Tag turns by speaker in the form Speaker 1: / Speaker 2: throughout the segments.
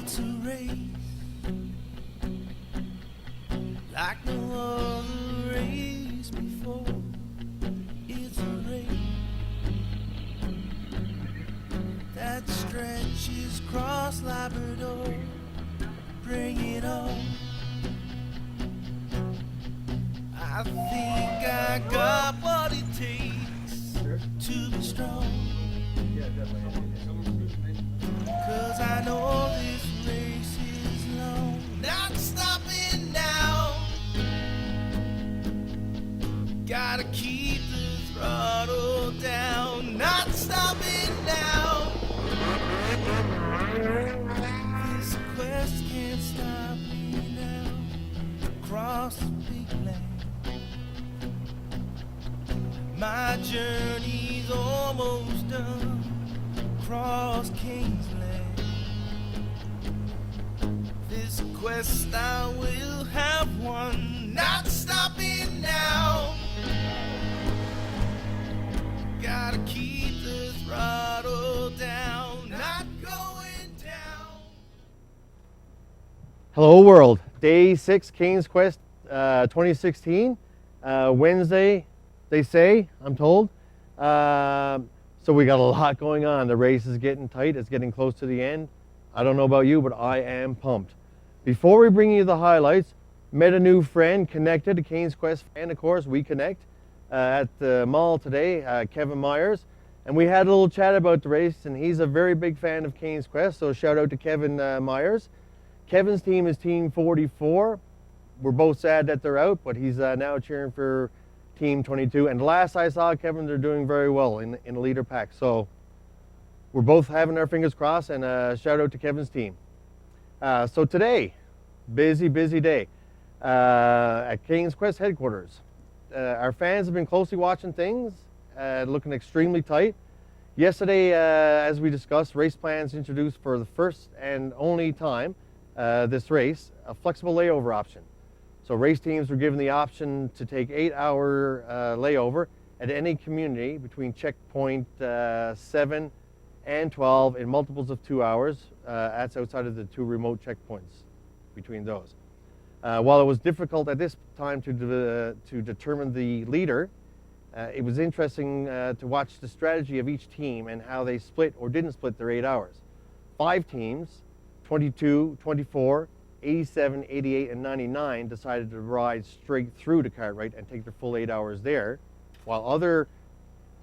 Speaker 1: It's a race like no other race before. It's a race that stretches across Labrador. Bring it on. I think I got what it takes to be strong. 'Cause I know this race is long. Not stopping now. Gotta keep the throttle down. Not stopping now. This quest can't stop me now. Across the big land. My journey's almost done. Across Cain's land. This quest I will have won. Not stopping now. Gotta keep the throttle down. Not going down.
Speaker 2: Hello world, day 6 Cain's Quest 2016, Wednesday they say, I'm told. So we got a lot going on. The race is getting tight, it's getting close to the end. I don't know about you, but I am pumped. Before we bring you the highlights, met a new friend, connected, a Cain's Quest fan, of course, we connect at the mall today, Kevin Myers. And we had a little chat about the race, and he's a very big fan of Cain's Quest, so shout out to Kevin Myers. Kevin's team is Team 44. We're both sad that they're out, but he's now cheering for Team 22. And last I saw Kevin, they're doing very well in the leader pack. So we're both having our fingers crossed, and shout out to Kevin's team. So today, busy day at Cain's Quest headquarters. Our fans have been closely watching things, looking extremely tight. Yesterday, as we discussed, race plans introduced for the first and only time this race, a flexible layover option. So race teams were given the option to take 8-hour layover at any community between checkpoint 7 and 12 in multiples of 2 hours. That's outside of the 2 remote checkpoints between those. While it was difficult at this time to determine the leader, it was interesting to watch the strategy of each team and how they split or didn't split their 8 hours. 5 teams, 22, 24, 87, 88, and 99 decided to ride straight through to Cartwright and take their full 8 hours there, while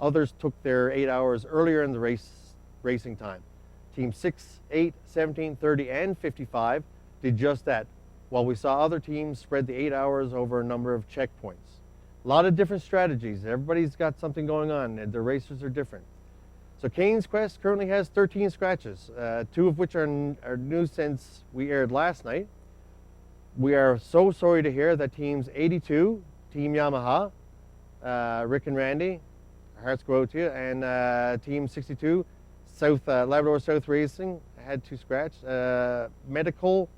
Speaker 2: others took their 8 hours earlier in the racing time. Team 6, 8, 17, 30, and 55 did just that, while we saw other teams spread the 8 hours over a number of checkpoints. A lot of different strategies. Everybody's got something going on, and the racers are different. So Cain's Quest currently has 13 scratches, 2 of which are new since we aired last night. We are so sorry to hear that teams 82, Team Yamaha, Rick and Randy, our hearts go out to you, and Team 62, Labrador South Racing, had 2 scratch. Medical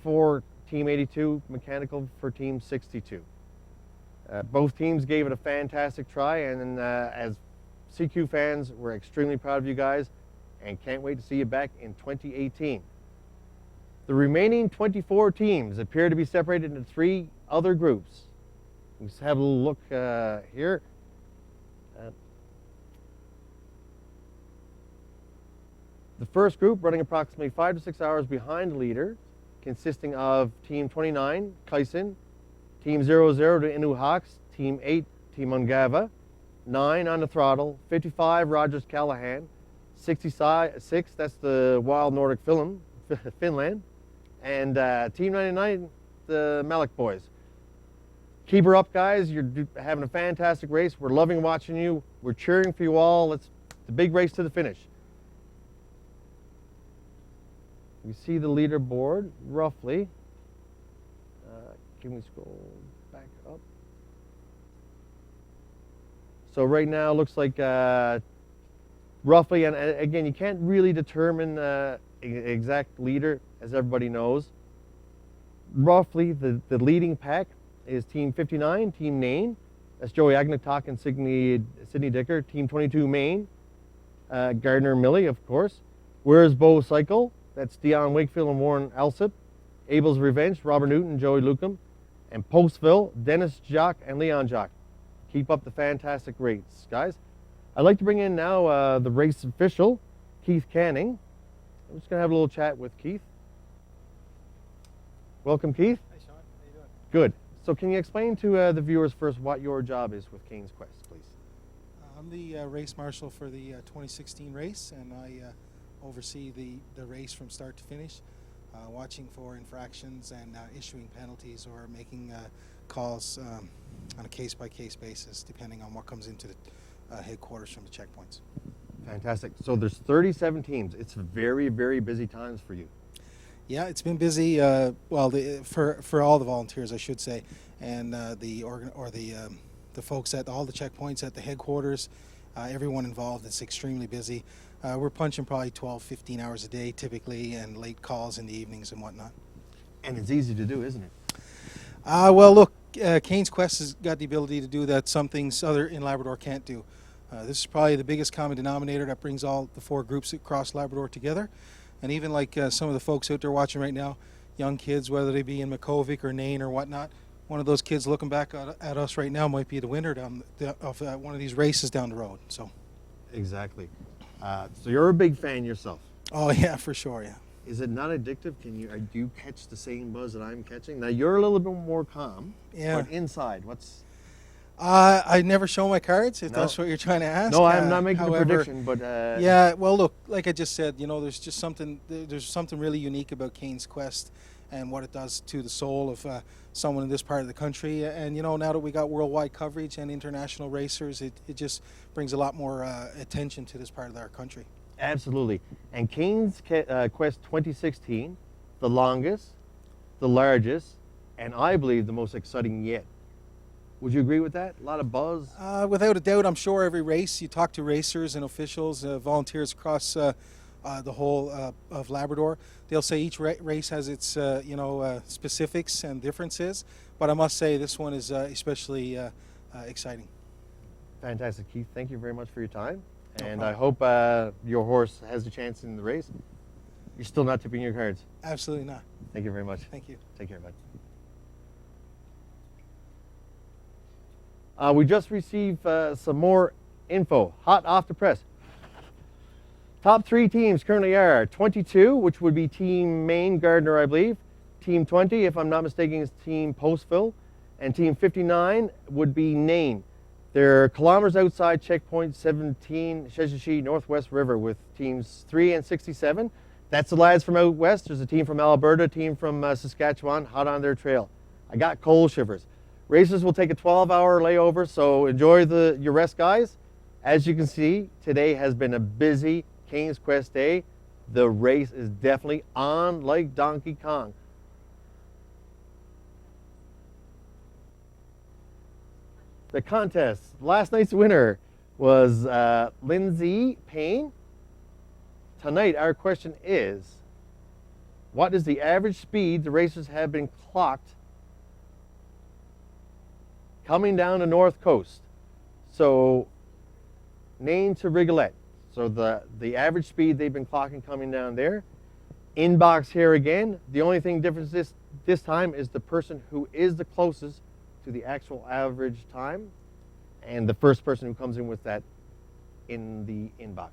Speaker 2: for Team 82, mechanical for Team 62. Both teams gave it a fantastic try, and as CQ fans, we're extremely proud of you guys and can't wait to see you back in 2018. The remaining 24 teams appear to be separated into 3 other groups. Let's have a little look here. The first group, running approximately 5 to 6 hours behind the leader, consisting of Team 29, Cain, Team 00 to Inu Hawks, Team 8, Team Ungava, 9 on the throttle, 55 Rogers Callahan, 66, that's the Wild Nordic Finland, and Team 99, the Malik boys. Keep her up, guys. You're having a fantastic race. We're loving watching you. We're cheering for you all. It's the big race to the finish. You see the leaderboard roughly. Can we scroll back up? So right now it looks like roughly, and again, you can't really determine exact leader, as everybody knows. Roughly, the leading pack is Team 59, Team Nain. That's Joey Agnetok and Sydney Dicker. Team 22, Maine. Gardner Milley, of course. Where's Bo Cycle? That's Dion Wakefield and Warren Alsip. Abel's Revenge, Robert Newton, Joey Lukum. And Postville, Dennis Jock and Leon Jock. Keep up the fantastic rates, guys. I'd like to bring in now the race official, Keith Canning. I'm just going to have a little chat with Keith. Welcome, Keith.
Speaker 3: Hi, Sean. How you doing?
Speaker 2: Good. So can you explain to the viewers first what your job is with Cain's Quest, please?
Speaker 3: I'm the race marshal for the 2016 race, and I oversee the race from start to finish, watching for infractions and issuing penalties or making calls on a case-by-case basis, depending on what comes into the headquarters from the checkpoints.
Speaker 2: Fantastic. So there's 37 teams. It's very, very busy times for you.
Speaker 3: Yeah, it's been busy. Well, for all the volunteers, I should say, and the folks at all the checkpoints at the headquarters, everyone involved. It's extremely busy. We're punching probably 12, 15 hours a day typically, and late calls in the evenings and whatnot.
Speaker 2: And it's easy to do, isn't it?
Speaker 3: Well, look, Cain's Quest has got the ability to do that some things other in Labrador can't do. This is probably the biggest common denominator that brings all the 4 groups across Labrador together. And even like some of the folks out there watching right now, young kids, whether they be in Makovic or Nain or whatnot, one of those kids looking back at us right now might be the winner of one of these races down the road. So,
Speaker 2: exactly. So you're a big fan yourself.
Speaker 3: oh yeah, for sure, yeah.
Speaker 2: Is it not addictive? Do you catch the same buzz that I'm catching? Now you're a little bit more calm.
Speaker 3: Yeah.
Speaker 2: But inside, what's?
Speaker 3: I never show my cards, if
Speaker 2: No.
Speaker 3: that's what you're trying to ask.
Speaker 2: No, I'm not making
Speaker 3: however,
Speaker 2: a prediction, but
Speaker 3: yeah, well, look, like I just said, you know, there's something really unique about Cain's Quest and what it does to the soul of someone in this part of the country. And you know, now that we got worldwide coverage and international racers, it just brings a lot more attention to this part of our country.
Speaker 2: Absolutely. And Cain's Quest 2016, the longest, the largest, and I believe the most exciting yet. Would you agree with that? A lot of buzz?
Speaker 3: Without a doubt, I'm sure every race, you talk to racers and officials, volunteers across the whole of Labrador, they'll say each race has its specifics and differences, but I must say this one is especially exciting.
Speaker 2: Fantastic, Keith. Thank you very much for your time.
Speaker 3: No
Speaker 2: And
Speaker 3: problem.
Speaker 2: I hope your horse has a chance in the race. You're still not tipping your cards.
Speaker 3: Absolutely not.
Speaker 2: Thank you very much.
Speaker 3: Thank you.
Speaker 2: Take care, bud. We just received some more info, hot off the press. Top 3 teams currently are 22, which would be Team Maine Gardner, I believe. Team 20, if I'm not mistaken, is Team Postville. And Team 59 would be Nain. They're kilometers outside checkpoint 17, Sheshashi Northwest River, with teams 3 and 67. That's the lads from out west. There's a team from Alberta, a team from Saskatchewan, hot on their trail. I got cold shivers. Racers will take a 12-hour layover, so enjoy your rest, guys. As you can see, today has been a busy Cain's Quest day. The race is definitely on like Donkey Kong. The contest, last night's winner was Lindsay Payne. Tonight, our question is, what is the average speed the racers have been clocked coming down the north coast? So, Nain to Rigolette. So the average speed they've been clocking coming down there. Inbox here again. The only thing difference this time is the person who is the closest to the actual average time, and the first person who comes in with that in the inbox.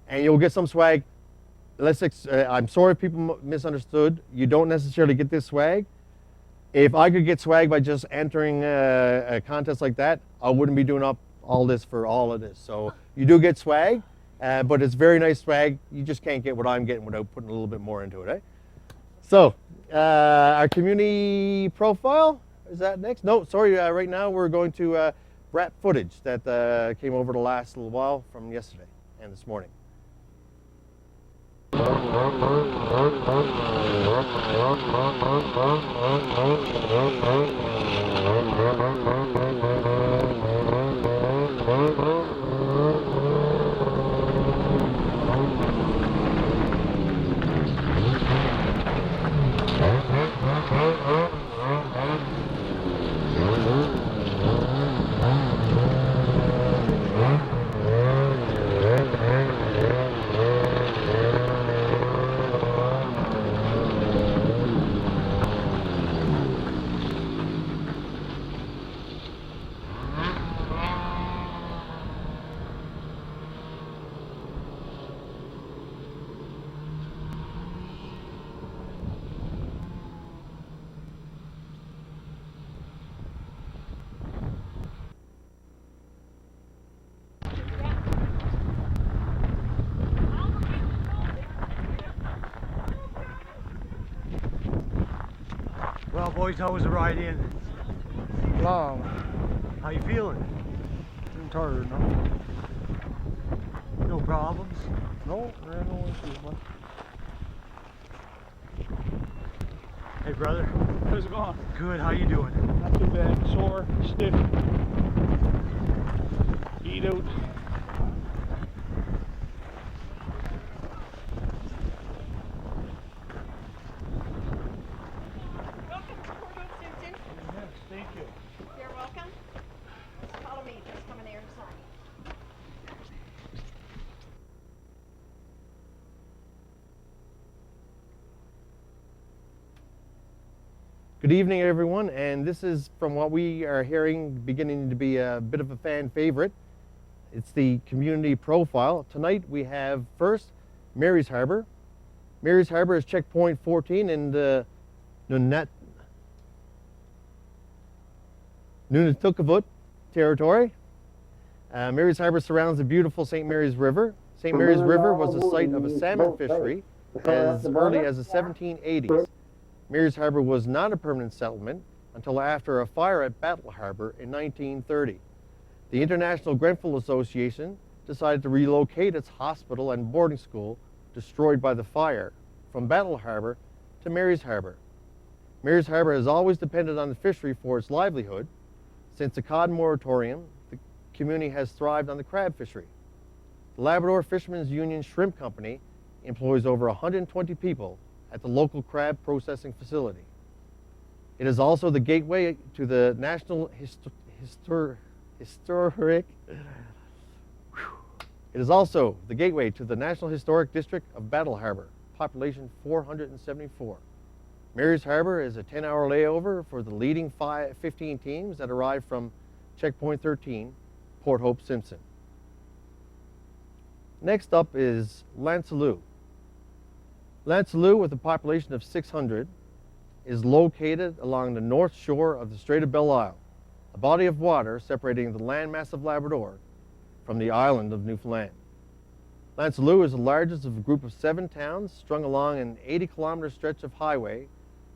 Speaker 2: And you'll get some swag. I'm sorry if people misunderstood. You don't necessarily get this swag. If I could get swag by just entering a contest like that, I wouldn't be doing up all this for all of this. So you do get swag, but it's very nice swag. You just can't get what I'm getting without putting a little bit more into it, eh? So our community profile, is that next? No, sorry, right now we're going to wrap footage that came over the last little while from yesterday and this morning.
Speaker 4: boys, how was the ride in?
Speaker 5: Long.
Speaker 4: How you feeling?
Speaker 5: I'm tired, no?
Speaker 4: No problems?
Speaker 5: No, there are no issues, man.
Speaker 4: Hey brother.
Speaker 5: How's it going?
Speaker 4: Good, how you doing?
Speaker 5: Not too bad. Sore, stiff. Eat out.
Speaker 6: Welcome to Port Hope, Susan.
Speaker 4: Yes, thank you.
Speaker 6: You're welcome. Follow me. Just come in there inside.
Speaker 2: Good evening, everyone, and this is, from what we are hearing, beginning to be a bit of a fan favorite. It's the community profile. Tonight we have first Mary's Harbor. Mary's Harbor is checkpoint 14 in the Nunatuckavut territory. Mary's Harbor surrounds the beautiful St. Mary's River. St. Mary's River was the site of a salmon fishery as early as the 1780s. Mary's Harbor was not a permanent settlement until after a fire at Battle Harbor in 1930. The International Grenfell Association decided to relocate its hospital and boarding school destroyed by the fire from Battle Harbor to Mary's Harbor. Mary's Harbor has always depended on the fishery for its livelihood. Since the cod moratorium, the community has thrived on the crab fishery. The Labrador Fishermen's Union Shrimp Company employs over 120 people at the local crab processing facility. It is also the gateway to the National Historic District of Battle Harbor, population 474. Mary's Harbor is a 10-hour layover for the leading 15 teams that arrive from checkpoint 13, Port Hope Simpson. Next up is Lancelot. Lancelot, with a population of 600, is located along the north shore of the Strait of Belle Isle, a body of water separating the landmass of Labrador from the island of Newfoundland. Lancelot is the largest of a group of 7 towns strung along an 80-kilometer stretch of highway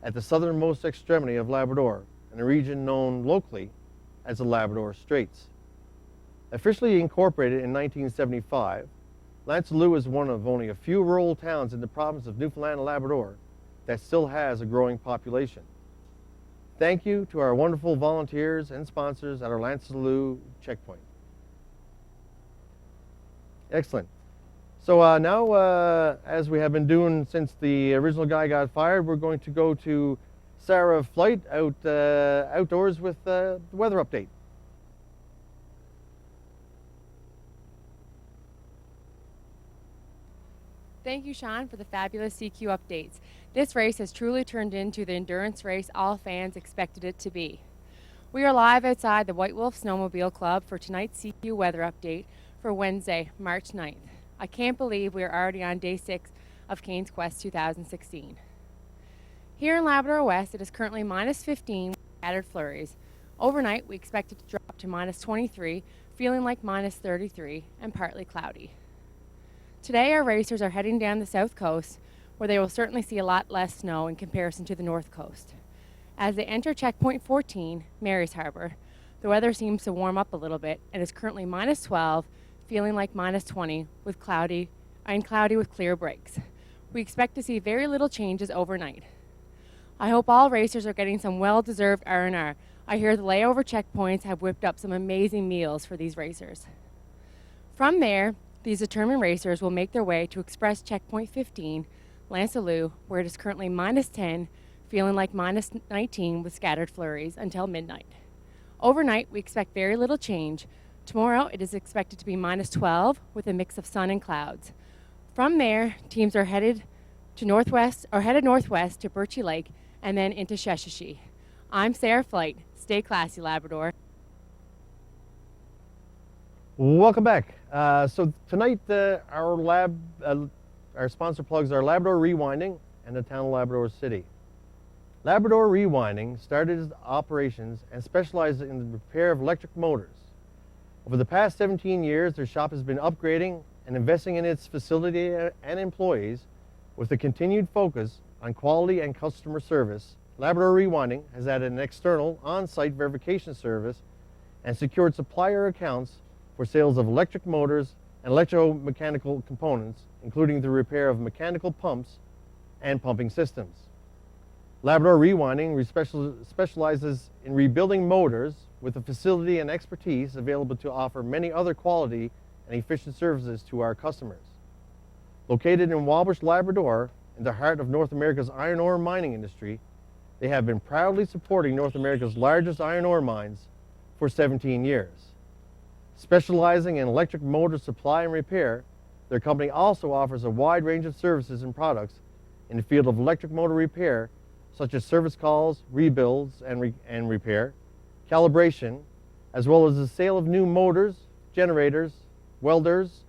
Speaker 2: at the southernmost extremity of Labrador, in a region known locally as the Labrador Straits. Officially incorporated in 1975, Lancelot is one of only a few rural towns in the province of Newfoundland and Labrador that still has a growing population. Thank you to our wonderful volunteers and sponsors at our Lancelot checkpoint. Excellent. So now, as we have been doing since the original guy got fired, we're going to go to Sarah Flight outdoors with the weather update.
Speaker 7: Thank you, Sean, for the fabulous CQ updates. This race has truly turned into the endurance race all fans expected it to be. We are live outside the White Wolf Snowmobile Club for tonight's CQ weather update for Wednesday, March 9th. I can't believe we are already on day 6 of Cain's Quest 2016. Here in Labrador West, it is currently minus 15 with scattered flurries. Overnight, we expect it to drop to minus 23, feeling like minus 33, and partly cloudy. Today, our racers are heading down the south coast, where they will certainly see a lot less snow in comparison to the north coast. As they enter checkpoint 14, Mary's Harbor, the weather seems to warm up a little bit and is currently minus 12, feeling like minus 20 with cloudy with clear breaks. We expect to see very little changes overnight. I hope all racers are getting some well-deserved R&R. I hear the layover checkpoints have whipped up some amazing meals for these racers. From there, these determined racers will make their way to Express Checkpoint 15, Lancelot, where it is currently minus 10, feeling like minus 19 with scattered flurries until midnight. Overnight, we expect very little change. Tomorrow, it is expected to be minus 12 with a mix of sun and clouds. From there, teams are headed northwest to Birchie Lake and then into Sheshatshiu. I'm Sarah Flight. Stay classy, Labrador.
Speaker 2: Welcome back. So tonight, our sponsor plugs are Labrador Rewinding and the town of Labrador City. Labrador Rewinding started its operations and specializes in the repair of electric motors. Over the past 17 years, their shop has been upgrading and investing in its facility and employees with a continued focus on quality and customer service Labrador Rewinding has added an external on-site verification service and secured supplier accounts for sales of electric motors and electromechanical components, including the repair of mechanical pumps and pumping systems. Labrador Rewinding specializes in rebuilding motors with a facility and expertise available to offer many other quality and efficient services to our customers. Located in Wabash, Labrador, in the heart of North America's iron ore mining industry, they have been proudly supporting North America's largest iron ore mines for 17 years. Specializing in electric motor supply and repair, their company also offers a wide range of services and products in the field of electric motor repair, such as service calls, rebuilds and repair, calibration, as well as the sale of new motors, generators, welders,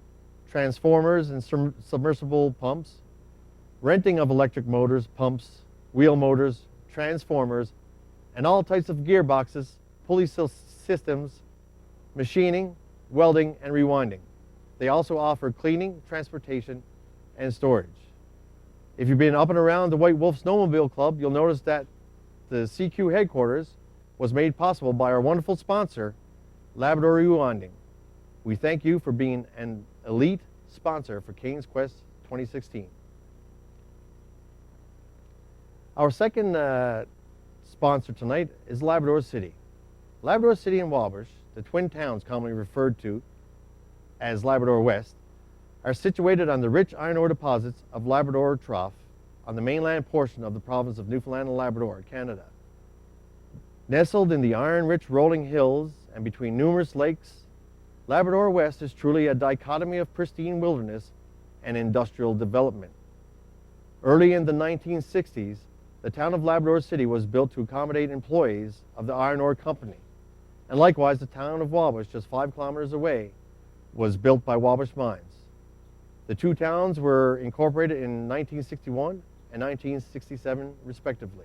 Speaker 2: transformers and submersible pumps, renting of electric motors, pumps, wheel motors, transformers, and all types of gearboxes, pulley systems, machining, welding, and rewinding. They also offer cleaning, transportation, and storage. If you've been up and around the White Wolf Snowmobile Club, you'll notice that the CQ headquarters was made possible by our wonderful sponsor, Labrador Rewinding. We thank you for being an elite sponsor for Cain's Quest 2016. Our second sponsor tonight is Labrador City. Labrador City and Wabash, the twin towns commonly referred to as Labrador West, are situated on the rich iron ore deposits of Labrador Trough on the mainland portion of the province of Newfoundland and Labrador, Canada. Nestled in the iron-rich rolling hills and between numerous lakes, Labrador West is truly a dichotomy of pristine wilderness and industrial development. Early in the 1960s, the town of Labrador City was built to accommodate employees of the iron ore company. And likewise, the town of Wabash, just 5 kilometers away, was built by Wabash Mines. The two towns were incorporated in 1961 and 1967, respectively.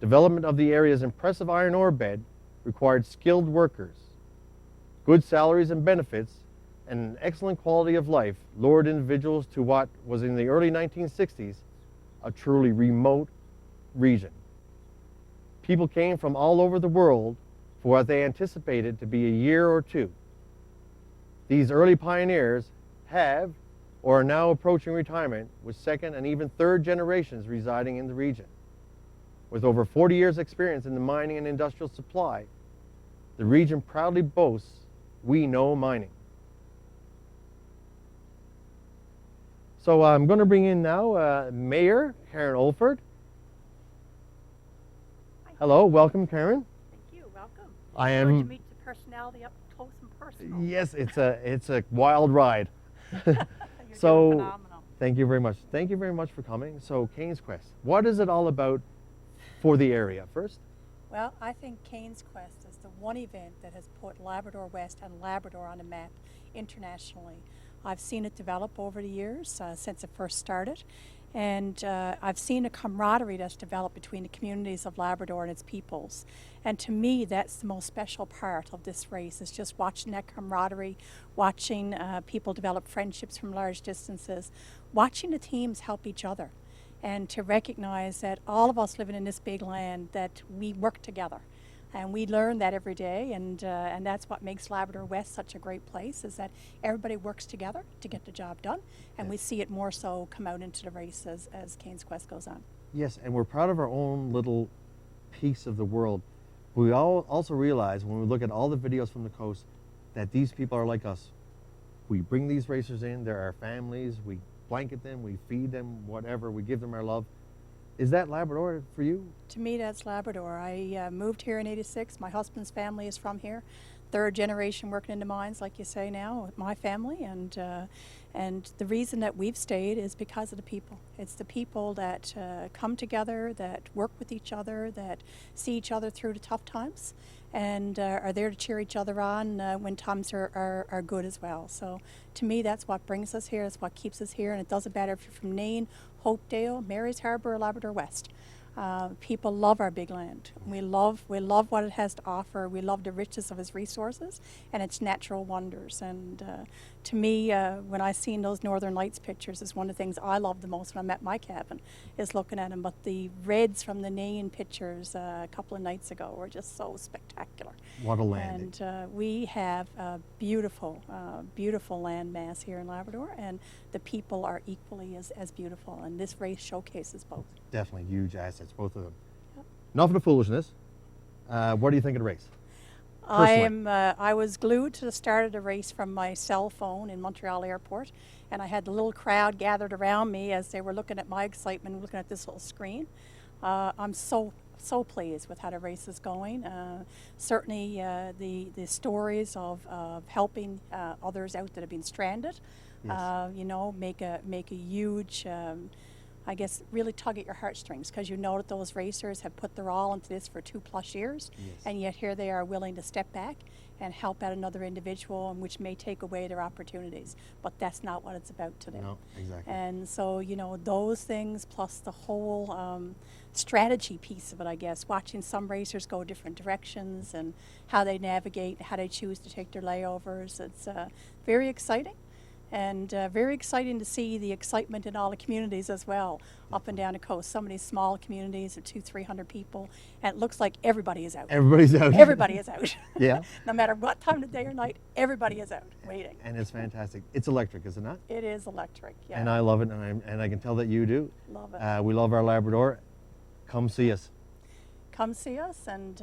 Speaker 2: Development of the area's impressive iron ore bed required skilled workers. Good salaries and benefits and an excellent quality of life lured individuals to what was in the early 1960s a truly remote region. People came from all over the world for what they anticipated to be a year or two. These early pioneers have or are now approaching retirement with second and even third generations residing in the region. With over 40 years experience in the mining and industrial supply, the region proudly boasts, "We know mining." So I'm going to bring in now Mayor Karen Olford.
Speaker 6: Hi.
Speaker 2: Hello, welcome Karen.
Speaker 6: Thank you. Welcome.
Speaker 2: I
Speaker 6: Enjoyed
Speaker 2: am.
Speaker 6: to meet the personality up close and personal.
Speaker 2: Yes, it's a wild ride.
Speaker 6: You're
Speaker 2: So,
Speaker 6: doing phenomenal.
Speaker 2: thank you very much. Thank you very much for coming. So, Cain's Quest, what is it all about for the area first?
Speaker 6: Well, I think Cain's Quest is the one event that has put Labrador West and Labrador on the map internationally. I've seen it develop over the years since it first started, and I've seen a camaraderie that's developed between the communities of Labrador and its peoples. And to me, that's the most special part of this race, is just watching that camaraderie, watching people develop friendships from large distances, watching the teams help each other, and to recognize that all of us living in this big land, that we work together. And we learn that every day, and that's what makes Labrador West such a great place, is that everybody works together to get the job done, and we see it more so come out into the race as Cain's Quest goes on.
Speaker 2: Yes, and we're proud of our own little piece of the world. We all also realize when we look at all the videos from the coast that these people are like us. We bring these racers in, they're our families, we blanket them, we feed them, whatever, we give them our love. Is that Labrador for you?
Speaker 6: To me, that's Labrador. I moved here in '86. My husband's family is from here. Third generation working in the mines, like you say now, with my family. And the reason that we've stayed is because of the people. It's the people that come together, that work with each other, that see each other through the tough times, and are there to cheer each other on when times are good as well. So to me, that's what brings us here. It's what keeps us here. And it doesn't matter if you're from Nain, Hopedale, Mary's Harbour, or Labrador West. People love our big land. We love what it has to offer. We love the richness of its resources and its natural wonders. And to me, when I seen those Northern Lights pictures, is one of the things I love the most when I'm at my cabin, is looking at them. But the reds from the Cain pictures a couple of nights ago were just so spectacular.
Speaker 2: What a landing.
Speaker 6: And we have a beautiful, beautiful land mass here in Labrador, and the people are equally as beautiful. And this race showcases both.
Speaker 2: Definitely huge assets, both of them. Enough of the foolishness. What do you think of the race?
Speaker 6: I was glued to the start of the race from my cell phone in Montreal Airport, and I had the little crowd gathered around me as they were looking at my excitement, looking at this little screen. I'm so pleased with how the race is going. Certainly the stories of helping others out that have been stranded,
Speaker 2: Yes.
Speaker 6: you know, make a huge, I guess, really tug at your heartstrings, because you know that those racers have put their all into this for 2+ years,
Speaker 2: Yes.
Speaker 6: and yet here they are willing to step back and help out another individual, and which may take away their opportunities. But that's not what it's about today.
Speaker 2: No, exactly.
Speaker 6: And so, you know, those things plus the whole strategy piece of it, I guess, watching some racers go different directions and how they navigate, how they choose to take their layovers. It's very exciting. And very exciting to see the excitement in all the communities as well, up and down the coast. Some of these small communities of 200-300 people, and it looks like everybody is out.
Speaker 2: Everybody's out.
Speaker 6: Everybody is out.
Speaker 2: Yeah.
Speaker 6: No matter what time of day or night, everybody is out waiting.
Speaker 2: And it's fantastic. It's electric, is it not?
Speaker 6: It is electric, yeah.
Speaker 2: And I love it, and I can tell that you do.
Speaker 6: Love it.
Speaker 2: We love our Labrador. Come see us.
Speaker 6: Come see us, and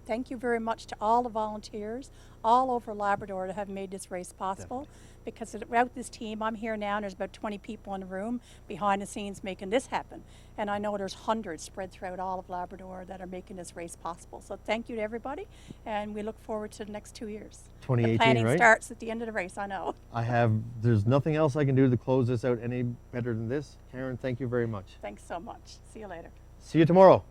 Speaker 6: thank you very much to all the volunteers all over Labrador that have made this race possible.
Speaker 2: Definitely.
Speaker 6: Because without this team, I'm here now, and there's about 20 people in the room behind the scenes making this happen. And I know there's hundreds spread throughout all of Labrador that are making this race possible. So thank you to everybody, and we look forward to the next 2 years.
Speaker 2: 2018,
Speaker 6: the planning
Speaker 2: right?
Speaker 6: starts at the end of the race, I know.
Speaker 2: There's nothing else I can do to close this out any better than this. Karen, thank you very much.
Speaker 6: Thanks so much. See you later.
Speaker 2: See you tomorrow.